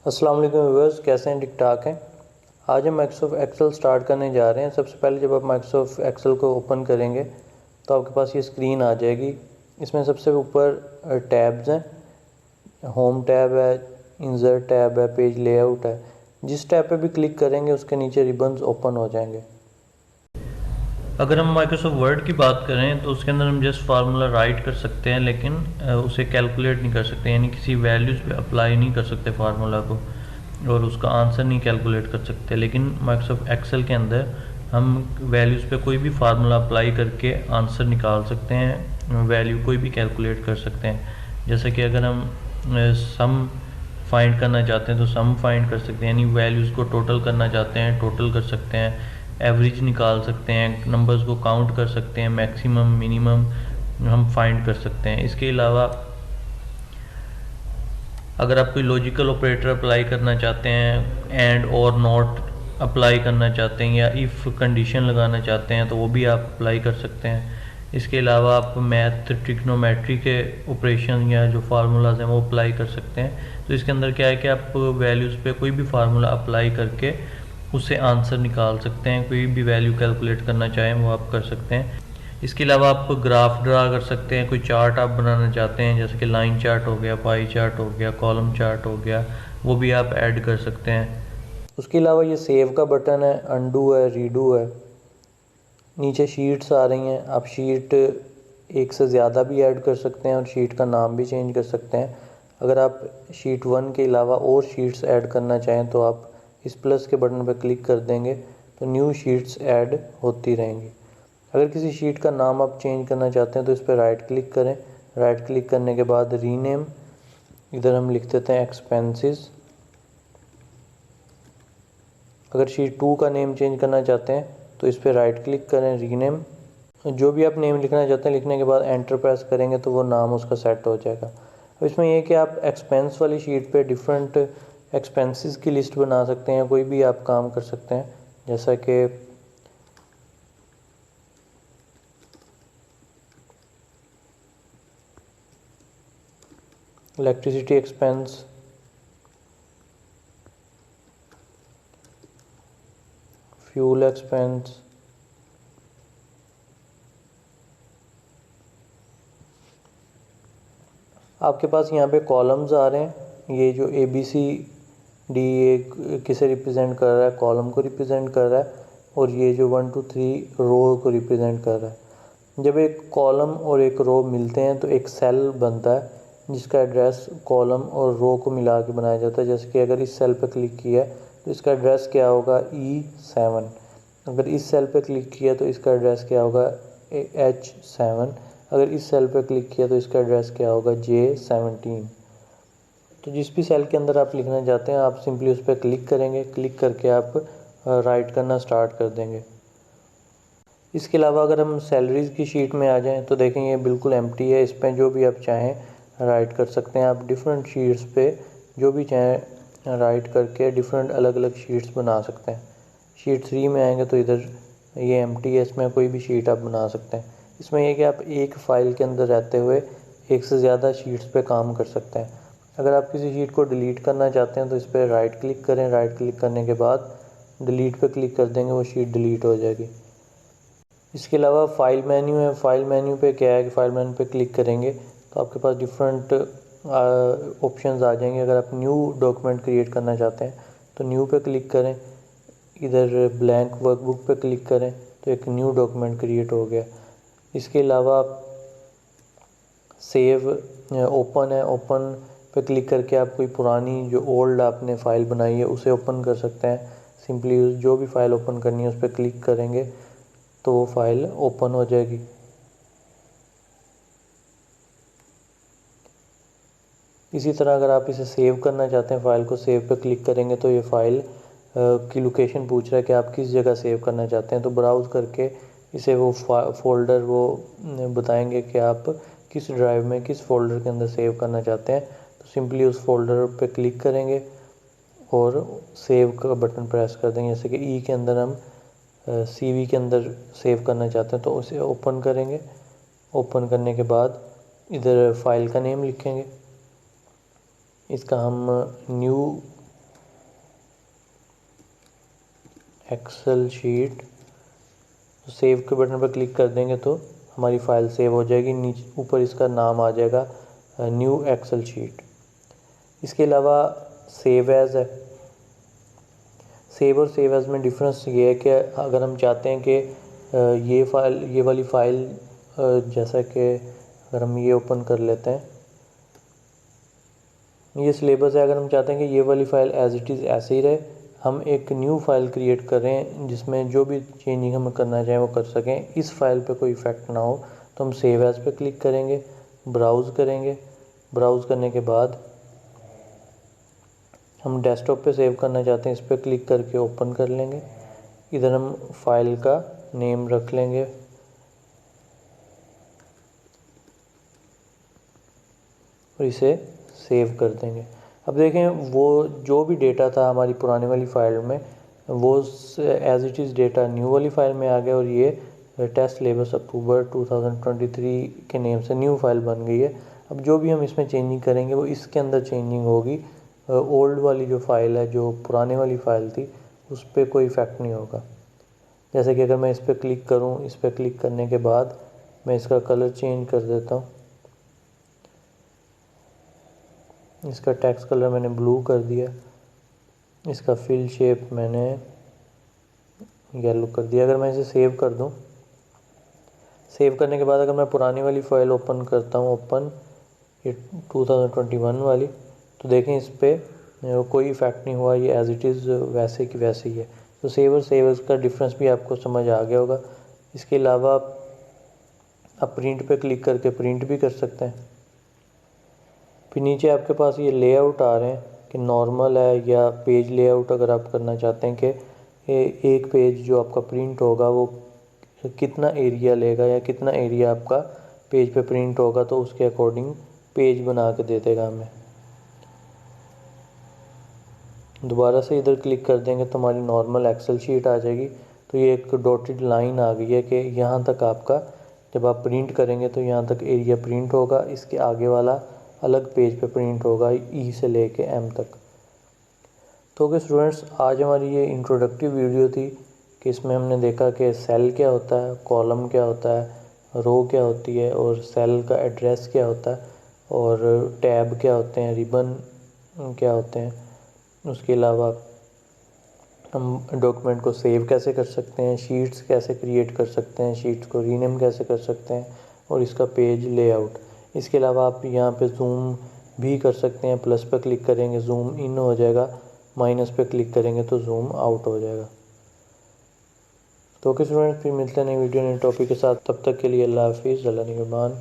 अस्सलाम वालेकुम व्यूअर्स, कैसे हैं? ठीक ठाक हैं। आज हम माइक्रोसॉफ्ट एक्सेल स्टार्ट करने जा रहे हैं। सबसे पहले जब आप माइक्रोसॉफ्ट एक्सेल को ओपन करेंगे तो आपके पास ये स्क्रीन आ जाएगी। इसमें सबसे ऊपर टैब्स हैं, होम टैब है, इंसर्ट टैब है, पेज लेआउट है। जिस टैब पे भी क्लिक करेंगे उसके नीचे रिबन्स ओपन हो जाएंगे। अगर हम माइक्रोसॉफ्ट वर्ड की बात करें तो उसके अंदर हम जस्ट फार्मूला राइट कर सकते हैं, लेकिन उसे कैलकुलेट नहीं कर सकते, यानी किसी वैल्यूज़ पे अप्लाई नहीं कर सकते फार्मूला को और उसका आंसर नहीं कैलकुलेट कर सकते। लेकिन माइक्रोसॉफ्ट एक्सेल के अंदर हम वैल्यूज़ पे कोई भी फार्मूला अप्लाई करके आंसर निकाल सकते हैं, वैल्यू कोई भी कैलकुलेट कर सकते हैं। जैसे कि अगर हम सम फाइंड करना चाहते हैं तो सम फाइंड कर सकते हैं, यानी वैल्यूज़ को टोटल करना चाहते हैं टोटल कर सकते हैं, एवरेज निकाल सकते हैं, नंबर्स को काउंट कर सकते हैं, मैक्सिमम मिनिमम हम फाइंड कर सकते हैं। इसके अलावा अगर आप कोई लॉजिकल ऑपरेटर अप्लाई करना चाहते हैं, एंड और नॉट अप्लाई करना चाहते हैं, या इफ़ कंडीशन लगाना चाहते हैं तो वो भी आप अप्लाई कर सकते हैं। इसके अलावा आप मैथ ट्रिग्नोमेट्री के ऑपरेशन या जो फार्मूलाज हैं वो अप्लाई कर सकते हैं। तो इसके अंदर क्या है कि आप वैल्यूज़ पे कोई भी फार्मूला अप्लाई करके उससे आंसर निकाल सकते हैं, कोई भी वैल्यू कैलकुलेट करना चाहें वो आप कर सकते हैं। इसके अलावा आप ग्राफ ड्रा कर सकते हैं, कोई चार्ट आप बनाना चाहते हैं जैसे कि लाइन चार्ट हो गया, पाई चार्ट हो गया, कॉलम चार्ट हो गया, वो भी आप ऐड कर सकते हैं। उसके अलावा ये सेव का बटन है, अंडू है, रीडू है। नीचे शीट्स आ रही हैं, आप शीट एक से ज़्यादा भी ऐड कर सकते हैं और शीट का नाम भी चेंज कर सकते हैं। अगर आप शीट 1 के अलावा और शीट्स ऐड करना चाहें तो आप इस प्लस के बटन पर क्लिक कर देंगे तो न्यू शीट्स ऐड होती रहेंगी। अगर किसी शीट का नाम आप चेंज करना चाहते हैं तो इस पर राइट क्लिक करें। राइट क्लिक करने के बाद रीनेम, इधर हम लिख देते हैं एक्सपेंसेस। अगर शीट 2 का नेम चेंज करना चाहते हैं तो इस पर राइट क्लिक करें, रीनेम। जो भी आप नेम लिखना चाहते हैं लिखने के बाद एंटर प्रेस करेंगे तो वो नाम उसका सेट हो जाएगा। अब इसमें यह है कि आप एक्सपेंस वाली शीट पे डिफरेंट एक्सपेंसेस की लिस्ट बना सकते हैं, कोई भी आप काम कर सकते हैं। जैसा कि इलेक्ट्रिसिटी एक्सपेंस, फ्यूल एक्सपेंस, आपके पास यहाँ पे कॉलम्स आ रहे हैं। ये जो ABCD ये किसे रिप्रेजेंट कर रहा है? कॉलम को रिप्रेजेंट कर रहा है। और ये जो 1 2 3 रो को रिप्रेजेंट कर रहा है। जब एक कॉलम और एक रो मिलते हैं तो एक सेल बनता है जिसका एड्रेस कॉलम और रो को मिला के बनाया जाता है। जैसे कि अगर इस सेल पर क्लिक किया तो इसका एड्रेस क्या होगा? E7। अगर इस सेल पर क्लिक किया तो इसका एड्रेस क्या होगा? H7। अगर इस सेल पर क्लिक किया तो इसका एड्रेस क्या होगा? J17। तो जिस भी सेल के अंदर आप लिखना चाहते हैं आप सिंपली उस पर क्लिक करेंगे। क्लिक करके आप राइट करना स्टार्ट कर देंगे। इसके अलावा अगर हम सैलरीज़ की शीट में आ जाएं तो देखें ये बिल्कुल एम्प्टी है। इस पर जो भी आप चाहें राइट कर सकते हैं। आप डिफरेंट शीट्स पे जो भी चाहें राइट करके डिफरेंट अलग अलग शीट्स बना सकते हैं। शीट 3 में आएंगे तो इधर ये एम्प्टी है, इसमें कोई भी शीट आप बना सकते हैं। इसमें यह कि आप एक फ़ाइल के अंदर रहते हुए एक से ज़्यादा शीट्स पे काम कर सकते हैं। अगर आप किसी शीट को डिलीट करना चाहते हैं तो इस पर राइट क्लिक करें। राइट क्लिक करने के बाद डिलीट पे क्लिक कर देंगे, वो शीट डिलीट हो जाएगी। इसके अलावा फ़ाइल मेन्यू है। फ़ाइल मेन्यू पे क्या है कि फ़ाइल मेन्यू पे क्लिक करेंगे तो आपके पास डिफरेंट ऑप्शंस आ जाएंगे। अगर आप न्यू डॉक्यूमेंट क्रिएट करना चाहते हैं तो न्यू पे क्लिक करें। इधर ब्लैंक वर्कबुक पे क्लिक करें तो एक न्यू डॉक्यूमेंट क्रिएट हो गया। इसके अलावा सेव ओपन है, ओपन पे क्लिक करके आप कोई पुरानी जो ओल्ड आपने फ़ाइल बनाई है उसे ओपन कर सकते हैं। सिंपली जो भी फ़ाइल ओपन करनी है उस पर क्लिक करेंगे तो वो फाइल ओपन हो जाएगी। इसी तरह अगर आप इसे सेव करना चाहते हैं, फ़ाइल को सेव पे क्लिक करेंगे तो ये फ़ाइल की लोकेशन पूछ रहा है कि आप किस जगह सेव करना चाहते हैं। तो ब्राउज़ करके इसे वो फ़ोल्डर वो बताएंगे कि आप किस ड्राइव में किस फ़ोल्डर के अंदर सेव करना चाहते हैं। तो सिंपली उस फोल्डर पे क्लिक करेंगे और सेव का बटन प्रेस कर देंगे। जैसे कि ई के अंदर हम CV के अंदर सेव करना चाहते हैं तो उसे ओपन करेंगे। ओपन करने के बाद इधर फाइल का नेम लिखेंगे। इसका हम न्यू एक्सेल शीट। तो सेव के बटन पर क्लिक कर देंगे तो हमारी फ़ाइल सेव हो जाएगी। नीचे ऊपर इसका नाम आ जाएगा न्यू एक्सेल शीट। इसके अलावा सेव एज़ है। सेव और सेव एज़ में डिफरेंस ये है कि अगर हम चाहते हैं कि ये वाली फ़ाइल जैसा कि अगर हम ये ओपन कर लेते हैं, ये सिलेबस है। अगर हम चाहते हैं कि ये वाली फ़ाइल एज़ इट इज़ ऐसे ही रहे, हम एक न्यू फ़ाइल क्रिएट करें जिसमें जो भी चेंजिंग हमें करना चाहें वो कर सकें, इस फ़ाइल पे कोई इफ़ेक्ट ना हो, तो हम सेव एज़ पे क्लिक करेंगे, ब्राउज़ करेंगे। ब्राउज़ करने के बाद हम डेस्कटॉप पे सेव करना चाहते हैं, इस पर क्लिक करके ओपन कर लेंगे। इधर हम फाइल का नेम रख लेंगे और इसे सेव कर देंगे। अब देखें, वो जो भी डेटा था हमारी पुरानी वाली फ़ाइल में, वो as it is data new वाली फ़ाइल में आ गया और ये टेस्ट सिलेबस अक्टूबर 2023 के नेम से न्यू फाइल बन गई है। अब जो भी हम इसमें चेंजिंग करेंगे वो इसके अंदर चेंजिंग होगी। ओल्ड वाली जो फ़ाइल है, जो पुराने वाली फ़ाइल थी, उस पर कोई इफ़ेक्ट नहीं होगा। जैसे कि अगर मैं इस पर क्लिक करूँ, इस पर क्लिक करने के बाद मैं इसका कलर चेंज कर देता हूँ। इसका टेक्स्ट कलर मैंने ब्लू कर दिया, इसका फिल शेप मैंने येलो कर दिया। अगर मैं इसे सेव कर दूं, सेव करने के बाद अगर मैं पुरानी वाली फ़ाइल ओपन करता हूं, ओपन ये 2021 वाली, तो देखें इस पर कोई इफ़ेक्ट नहीं हुआ, ये एज़ इट इज़ वैसे की वैसे ही है। तो सेव और सेव का डिफरेंस भी आपको समझ आ गया होगा। इसके अलावा आप प्रिंट पे क्लिक करके प्रिंट भी कर सकते हैं। फिर नीचे आपके पास ये लेआउट आ रहे हैं कि नॉर्मल है या पेज लेआउट। अगर आप करना चाहते हैं कि एक पेज जो आपका प्रिंट होगा वो कितना एरिया लेगा या कितना एरिया आपका पेज पे प्रिंट होगा, तो उसके अकॉर्डिंग पेज बना के दे देगा हमें। दोबारा से इधर क्लिक कर देंगे तो हमारी नॉर्मल एक्सेल शीट आ जाएगी। तो ये एक डॉटेड लाइन आ गई है कि यहाँ तक आपका, जब आप प्रिंट करेंगे तो यहाँ तक एरिया प्रिंट होगा, इसके आगे वाला अलग पेज पे प्रिंट होगा, ई से लेके एम तक। तो ओके स्टूडेंट्स, आज हमारी ये इंट्रोडक्टिव वीडियो थी कि इसमें हमने देखा कि सेल क्या होता है, कॉलम क्या होता है, रो क्या होती है और सेल का एड्रेस क्या होता है, और टैब क्या होते हैं, रिबन क्या होते हैं। उसके अलावा हम डॉक्यूमेंट को सेव कैसे कर सकते हैं, शीट्स कैसे क्रिएट कर सकते हैं, शीट्स को रीनेम कैसे कर सकते हैं, और इसका पेज लेआउट। इसके अलावा आप यहाँ पे जूम भी कर सकते हैं। प्लस पे क्लिक करेंगे जूम इन हो जाएगा, माइनस पे क्लिक करेंगे तो जूम आउट हो जाएगा। तो ओके स्टूडेंट, फिर मिलते हैं नई वीडियो नए टॉपिक के साथ। तब तक के लिए अल्लाह हाफिज़, अल्लाह निगहबान।